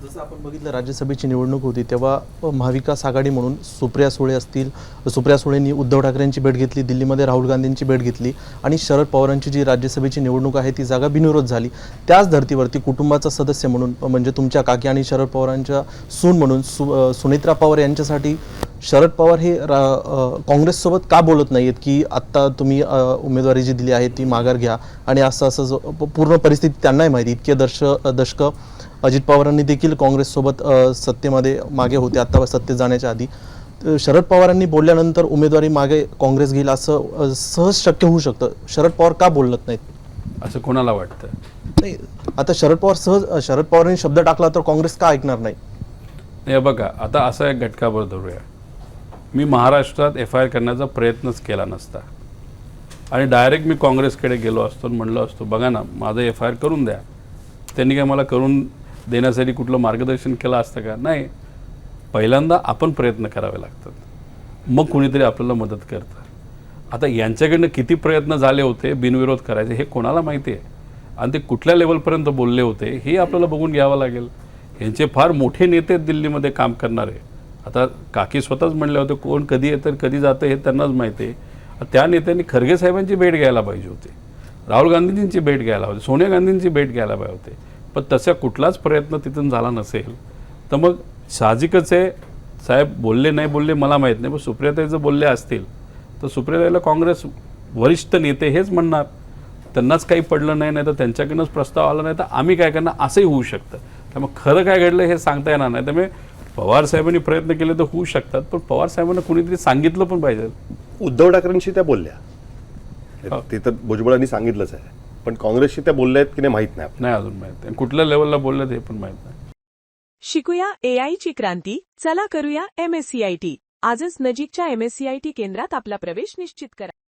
जसं आपण बघितलं राज्यसभेची निवडणूक होती तेव्हा महाविकास आघाडी म्हणून सुप्रिया सुळे असतील, सुप्रिया सुळेंनी उद्धव ठाकरेंची भेट घेतली, दिल्लीमध्ये राहुल गांधींची भेट घेतली आणि शरद पवारांची जी राज्यसभेची निवडणूक आहे ती जागा बिनविरोध झाली। त्याच धर्तीवरती कुटुंबाचा सदस्य म्हणून म्हणजे तुमच्या काकी आणि शरद पवारांच्या सून म्हणून सुनेत्रा पवार यांच्यासाठी शरद पवार हे काँग्रेससोबत का बोलत नाहीत की आत्ता तुम्ही उमेदवारी जी दिली आहे ती माघार घ्या आणि असं पूर्ण परिस्थिती त्यांनाही माहिती, इतके दशक अजित पवारांनी देखील काँग्रेससोबत सत्तेमध्ये मागे होते, आता सत्तेत जाण्याच्या आधी शरद पवारांनी बोलल्यानंतर उमेदवारी मागे काँग्रेस घेईल असं सहज शक्य होऊ शकतं। शरद पवार का बोलत नाहीत असं कोणाला वाटतं? नाही, आता शरद पवारांनी शब्द टाकला तर काँग्रेस का ऐकणार नाही? हे बघा, आता असा एक घटकावर धरूया, मी महाराष्ट्रात FIR करण्याचा प्रयत्नच केला नसता आणि डायरेक्ट मी काँग्रेसकडे गेलो असतो आणि म्हणलं असतो बघा ना माझं FIR करून द्या, त्यांनी काय मला करून देण्यासाठी कुठलं मार्गदर्शन केलं असतं का? नाही, पहिल्यांदा आपण प्रयत्न करावे लागतात, मग कुणीतरी आपल्याला मदत करतं। आता यांच्याकडनं किती प्रयत्न झाले होते बिनविरोध करायचे हे कोणाला माहिती आहे आणि ते कुठल्या लेवलपर्यंत बोलले होते हे आपल्याला बघून घ्यावं लागेल। यांचे फार मोठे नेते दिल्लीमध्ये काम करणारे, आता काकी स्वतःच म्हणले होते कोण कधी येतं कधी जातं हे त्यांनाच माहिती आहे। त्या नेत्यांनी खरगे साहेबांची भेट घ्यायला पाहिजे होती, राहुल गांधींची भेट घ्यायला होती, सोनिया गांधींची भेट घ्यायला पाहिजे होते, पण तसा कुठलाच प्रयत्न तिथून झाला नसेल तर मग साहजिकच आहे साहेब बोलले नाही बोलले मला माहीत नाही, पण सुप्रियाताई जर बोलले असतील तर सुप्रियाताईला काँग्रेस वरिष्ठ नेते हेच म्हणणार, त्यांनाच काही पडलं नाही, नाही तर त्यांच्याकडूनच प्रस्ताव आला नाही तर आम्ही काय करणार असंही होऊ शकतं। त्यामुळे खरं काय घडलं हे सांगता येणार नाही। त्यामुळे पवार साहेबांनी प्रयत्न केले तर होऊ शकतात, पण पवार साहेबांना कुणीतरी सांगितलं पण पाहिजे। उद्धव ठाकरेंशी त्या बोलल्या, ते तर भुजबळांनी सांगितलंच आहे, पण काँग्रेसशी त्या बोलल्या आहेत की नाही माहीत नाही, नाही अजून माहित नाही कुठल्या लेवलला बोलल्यात हे पण माहित नाही। शिकूया AI ची क्रांती, चला करूया MSCIT। आजच नजीकच्या MSCIT केंद्रात आपला प्रवेश निश्चित करा।